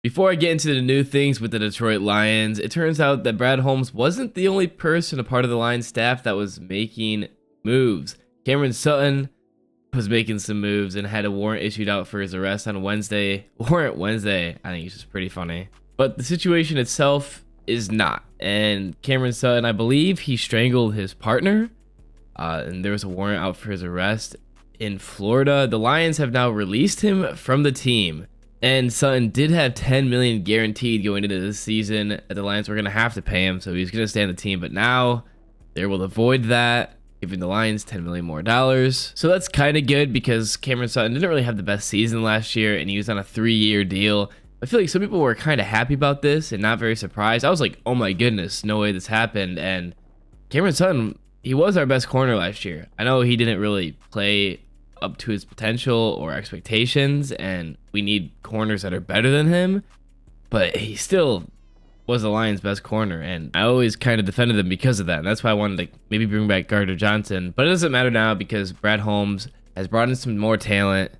Before I get into the new things with the Detroit Lions, it turns out that Brad Holmes wasn't the only person a part of the Lions staff that was making moves. Cameron Sutton was making some moves and had a warrant issued out for his arrest on Wednesday. Warrant Wednesday, I think it's just pretty funny. But the situation itself is not. And Cameron Sutton, I believe he strangled his partner. And there was a warrant out for his arrest in Florida. The Lions have now released him from the team. And Sutton did have $10 million guaranteed going into this season that the Lions were going to have to pay him, so he was going to stay on the team. But now they're able to avoid that, giving the Lions $10 million more. So that's kind of good because Cameron Sutton didn't really have the best season last year, and he was on a 3-year deal. I feel like some people were kind of happy about this and not very surprised. I was like, oh my goodness, no way this happened. And Cameron Sutton, he was our best corner last year. I know he didn't really play up to his potential or expectations, and we need corners that are better than him, but he still was the Lions' best corner, and I always kind of defended him because of that, and that's why I wanted to maybe bring back Gardner Johnson. But it doesn't matter now because Brad Holmes has brought in some more talent,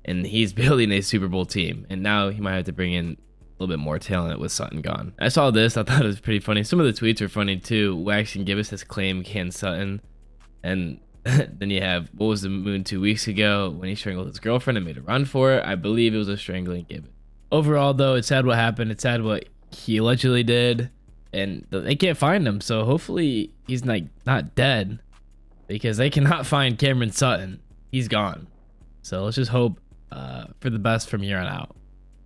and he's building a Super Bowl team, and now he might have to bring in a little bit more talent with Sutton gone. I saw this, I thought it was pretty funny. Some of the tweets are funny too. Wax and Gibbous has claimed Ken Sutton, and then you have, what was the moon 2 weeks ago when he strangled his girlfriend and made a run for it? I believe it was a strangling Gibbon. Overall, though, it's sad what happened. It's sad what he allegedly did, and they can't find him. So hopefully he's not dead, because they cannot find Cameron Sutton. He's gone. So let's just hope for the best from here on out.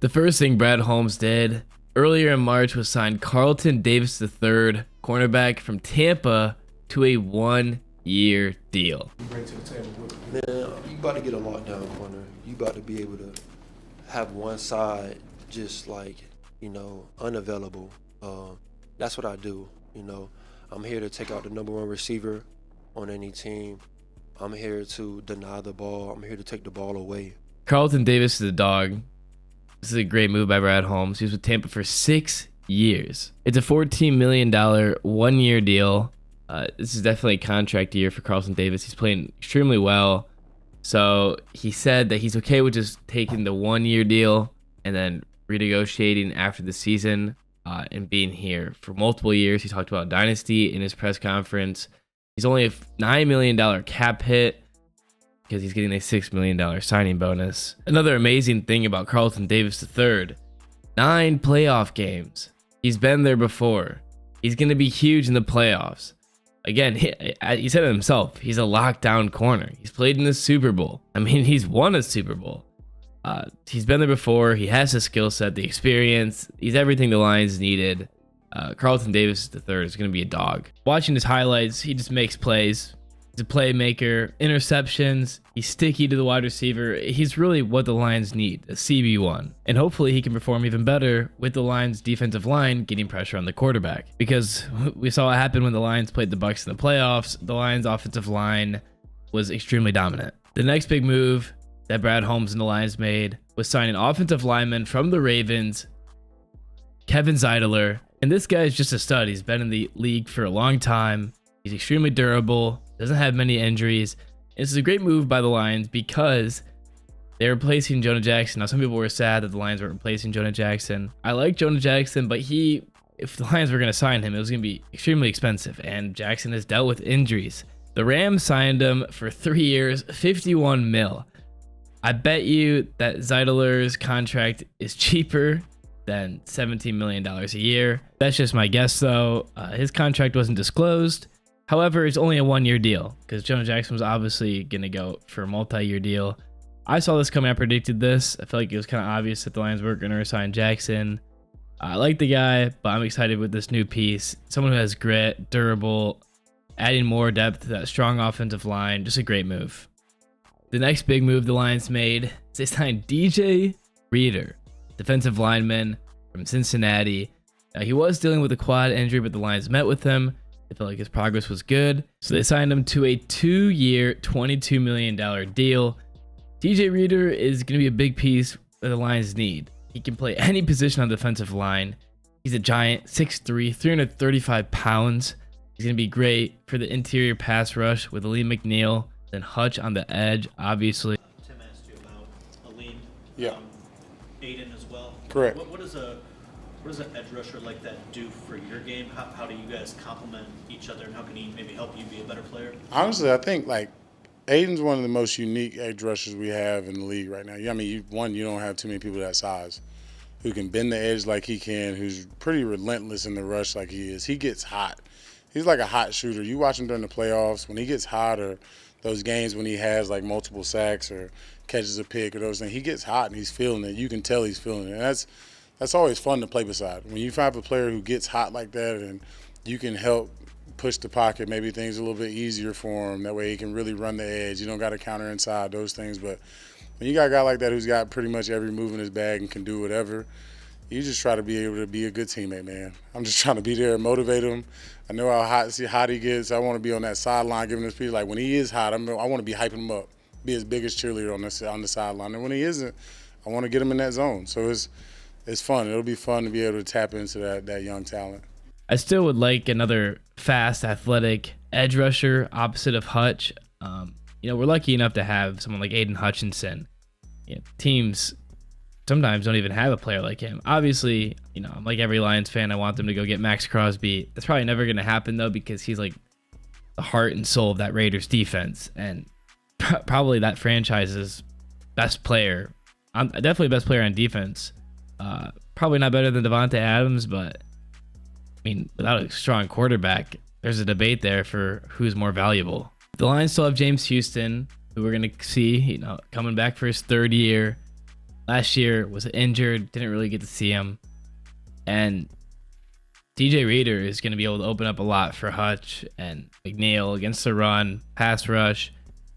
The first thing Brad Holmes did earlier in March was sign Carlton Davis III, cornerback from Tampa, to a 1-year deal. Bring to the table with Man, you about to get a lockdown corner. You about to be able to have one side just like, unavailable. That's what I do. I'm here to take out the #1 receiver on any team. I'm here to deny the ball. I'm here to take the ball away. Carlton Davis is a dog. This is a great move by Brad Holmes. He was with Tampa for 6 years. It's a $14 million 1-year deal. This is definitely a contract year for Carlton Davis. He's playing extremely well. So he said that he's okay with just taking the 1-year deal and then renegotiating after the season and being here for multiple years. He talked about dynasty in his press conference. He's only a $9 million cap hit because he's getting a $6 million signing bonus. Another amazing thing about Carlton Davis III, 9 playoff games. He's been there before. He's going to be huge in the playoffs. Again, he said it himself. He's a lockdown corner. He's played in the Super Bowl. I mean, he's won a Super Bowl. He's been there before. He has the skill set, the experience. He's everything the Lions needed. Carlton Davis III is going to be a dog. Watching his highlights, he just makes plays. He's a playmaker, interceptions. He's sticky to the wide receiver. He's really what the Lions need, a CB1. And hopefully he can perform even better with the Lions defensive line getting pressure on the quarterback. Because we saw what happened when the Lions played the Bucs in the playoffs. The Lions offensive line was extremely dominant. The next big move that Brad Holmes and the Lions made was signing offensive lineman from the Ravens, Kevin Zeitler. And this guy is just a stud. He's been in the league for a long time. He's extremely durable, doesn't have many injuries. This is a great move by the Lions because they're replacing Jonah Jackson. Now, some people were sad that the Lions were replacing Jonah Jackson. I like Jonah Jackson, but if the Lions were going to sign him, it was going to be extremely expensive, and Jackson has dealt with injuries. The Rams signed him for 3 years, $51 million. I bet you that Zeitler's contract is cheaper than $17 million a year. That's just my guess, though. His contract wasn't disclosed. However, it's only a 1-year deal because Jonah Jackson was obviously going to go for a multi-year deal. I saw this coming. I predicted this. I felt like it was kind of obvious that the Lions were going to resign Jackson. I like the guy, but I'm excited with this new piece. Someone who has grit, durable, adding more depth to that strong offensive line. Just a great move. The next big move the Lions made is they signed DJ Reader, defensive lineman from Cincinnati. Now, he was dealing with a quad injury, but the Lions met with him. They felt like his progress was good, so they signed him to a 2-year, $22 million deal. DJ Reader is going to be a big piece that the Lions need. He can play any position on the defensive line. He's a giant, 6'3", 335 pounds. He's going to be great for the interior pass rush with Aleem McNeil, then Hutch on the edge, obviously. Tim asked you about Aleem. Yeah. Aiden as well. Correct. What does an edge rusher like that do for your game? How do you guys complement each other, and how can he maybe help you be a better player? Honestly, I think like Aiden's one of the most unique edge rushers we have in the league right now. I mean, you don't have too many people that size who can bend the edge like he can, who's pretty relentless in the rush like he is. He gets hot. He's like a hot shooter. You watch him during the playoffs, when he gets hot, or those games when he has like multiple sacks or catches a pick or those things, he gets hot and he's feeling it. You can tell he's feeling it. And that's always fun to play beside. When you find a player who gets hot like that and you can help push the pocket, maybe things a little bit easier for him. That way he can really run the edge. You don't got to counter inside, those things. But when you got a guy like that who's got pretty much every move in his bag and can do whatever, you just try to be able to be a good teammate, man. I'm just trying to be there and motivate him. I know how hot he gets. I want to be on that sideline giving him speed. Like when he is hot, I want to be hyping him up, be his biggest cheerleader on the sideline. And when he isn't, I want to get him in that zone. So it's fun. It'll be fun to be able to tap into that young talent. I still would like another fast, athletic edge rusher opposite of Hutch. We're lucky enough to have someone like Aiden Hutchinson. Teams sometimes don't even have a player like him. Obviously, I'm like every Lions fan. I want them to go get Max Crosby. That's probably never going to happen, though, because he's like the heart and soul of that Raiders defense. And probably that franchise's best player. Definitely best player on defense. Probably not better than Devontae Adams, but without a strong quarterback, there's a debate there for who's more valuable. The Lions still have James Houston, who we're going to see, coming back for his third year. Last year was injured, didn't really get to see him. And DJ Reader is going to be able to open up a lot for Hutch and McNeil against the run, pass rush.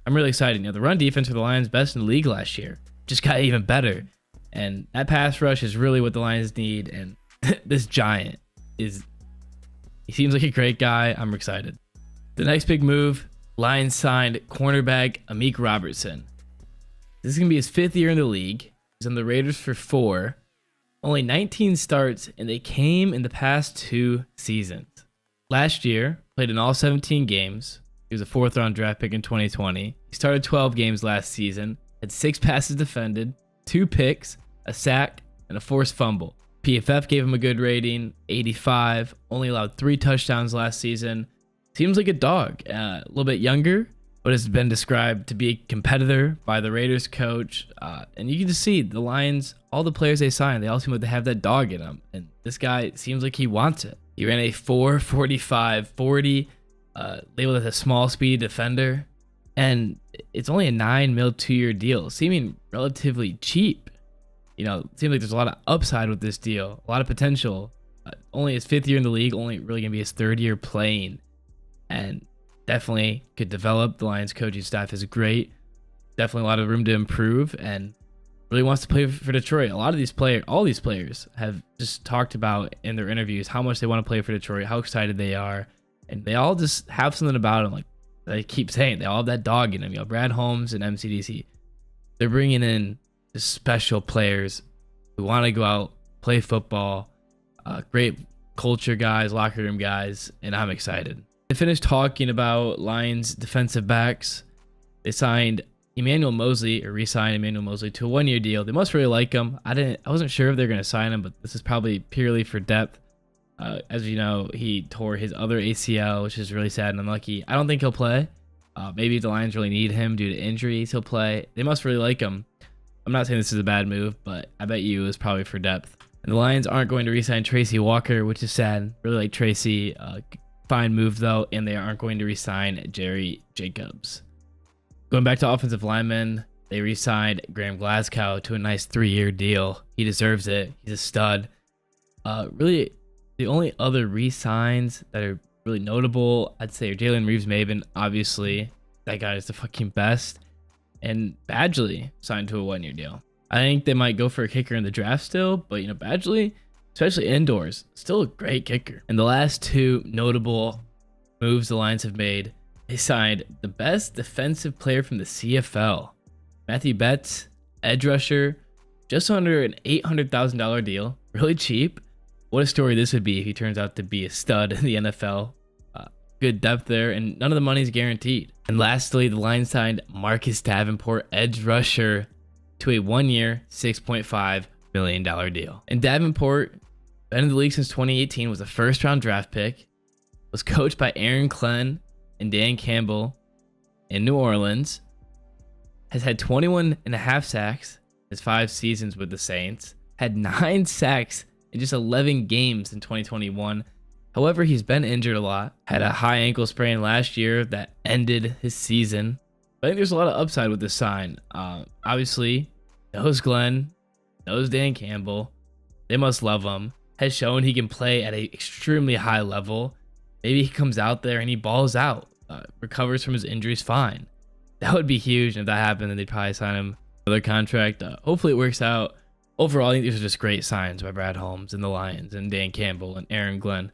I'm really excited. The run defense for the Lions, best in the league last year. Just got even better. And that pass rush is really what the Lions need. And this giant he seems like a great guy. I'm excited. The next big move, Lions signed cornerback Amik Robertson. This is going to be his 5th year in the league. He's on the Raiders for 4. Only 19 starts, and they came in the past 2 seasons. Last year, played in all 17 games. He was a 4th-round draft pick in 2020. He started 12 games last season, had 6 passes defended, 2 picks, a sack, and a forced fumble. PFF gave him a good rating, 85, only allowed 3 touchdowns last season. Seems like a dog, a little bit younger, but has been described to be a competitor by the Raiders coach. And you can just see the Lions, all the players they signed, they all seem like they have that dog in them. And this guy seems like he wants it. He ran a 4.45 40, labeled as a small speed defender. And it's only a $9 million 2-year deal, seeming relatively cheap. It seems like there's a lot of upside with this deal, a lot of potential. Only his 5th year in the league, only really going to be his 3rd year playing. And definitely could develop. The Lions coaching staff is great. Definitely a lot of room to improve, and really wants to play for Detroit. A lot of these players, all these players have just talked about in their interviews how much they want to play for Detroit, how excited they are. And they all just have something about them. Like they keep saying, they all have that dog in them. Brad Holmes and MCDC. They're bringing in just special players who want to go out, play football, great culture guys, locker room guys, and I'm excited. They finished talking about Lions defensive backs. They signed Emmanuel Mosley, or re-signed Emmanuel Mosley to a 1-year deal. They must really like him. I wasn't sure if they're going to sign him, but this is probably purely for depth. As you know, he tore his other ACL, which is really sad and unlucky. I don't think he'll play. Maybe if the Lions really need him due to injuries, he'll play. They must really like him. I'm not saying this is a bad move, but I bet you it was probably for depth. And the Lions aren't going to re-sign Tracy Walker, which is sad. Really like Tracy. Fine move, though, and they aren't going to re-sign Jerry Jacobs. Going back to offensive linemen, they re-signed Graham Glasgow to a nice 3-year deal. He deserves it. He's a stud. Really, the only other re-signs that are really notable, I'd say, are Jalen Reeves-Maybin. Obviously, that guy is the fucking best. And Badgley signed to a 1-year deal. I think they might go for a kicker in the draft still, but, Badgley, especially indoors, still a great kicker. And the last 2 notable moves the Lions have made, they signed the best defensive player from the CFL, Matthew Betts, edge rusher, just under an $800,000 deal, really cheap. What a story this would be if he turns out to be a stud in the NFL. Good depth there, and none of the money's guaranteed. And lastly, the Lions signed Marcus Davenport, edge rusher, to a 1-year, $6.5 million deal. And Davenport, been in the league since 2018, was a first-round draft pick, was coached by Aaron Glenn and Dan Campbell in New Orleans, has had 21 and a half sacks his 5 seasons with the Saints, had 9 sacks in just 11 games in 2021. However, he's been injured a lot, had a high ankle sprain last year that ended his season. I think there's a lot of upside with this sign. Obviously, knows Glenn, knows Dan Campbell. They must love him. Has shown he can play at an extremely high level. Maybe he comes out there and he balls out, recovers from his injuries fine. That would be huge. And if that happened, then they'd probably sign him another contract. Hopefully it works out. Overall, I think these are just great signs by Brad Holmes and the Lions and Dan Campbell and Aaron Glenn.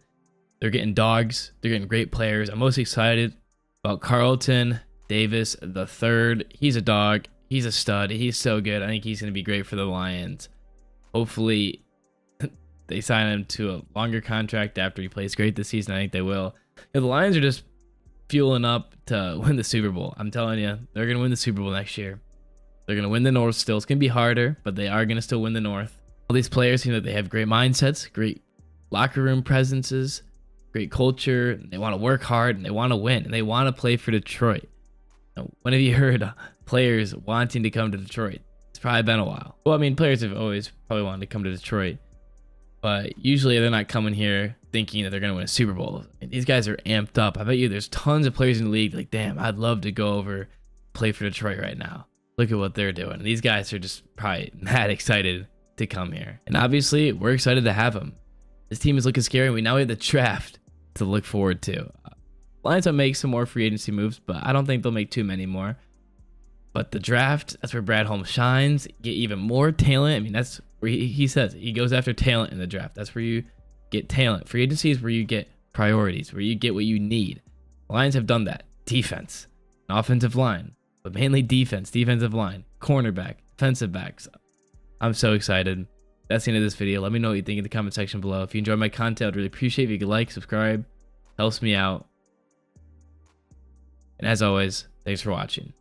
They're getting dogs. They're getting great players. I'm most excited about Carlton Davis III. He's a dog. He's a stud. He's so good. I think he's going to be great for the Lions. Hopefully they sign him to a longer contract after he plays great this season. I think they will. The Lions are just fueling up to win the Super Bowl. I'm telling you, they're going to win the Super Bowl next year. They're going to win the North still. It's going to be harder, but they are going to still win the North. All these players seem that they have great mindsets, great locker room presences, great culture. They want to work hard and they want to win and they want to play for Detroit. Now, when have you heard players wanting to come to Detroit? It's probably been a while. Well, I mean, players have always probably wanted to come to Detroit, but usually they're not coming here thinking that they're going to win a Super Bowl. And these guys are amped up. I bet you there's tons of players in the league like, damn, I'd love to go over play for Detroit right now. Look at what they're doing. These guys are just probably mad excited to come here. And obviously, we're excited to have them. This team is looking scary. We now have the draft to look forward to. Lions will make some more free agency moves, but I don't think they'll make too many more. But the draft, that's where Brad Holmes shines. Get even more talent. I mean, that's where he says he goes after talent in the draft. That's where you get talent. Free agency is where you get priorities, where you get what you need. Lions have done that. Defense, offensive line, but mainly defense, defensive line, cornerback, defensive backs. I'm so excited. That's the end of this video. Let me know what you think in the comment section below. If you enjoyed my content, I'd really appreciate if you could like, subscribe. Helps me out. And as always, thanks for watching.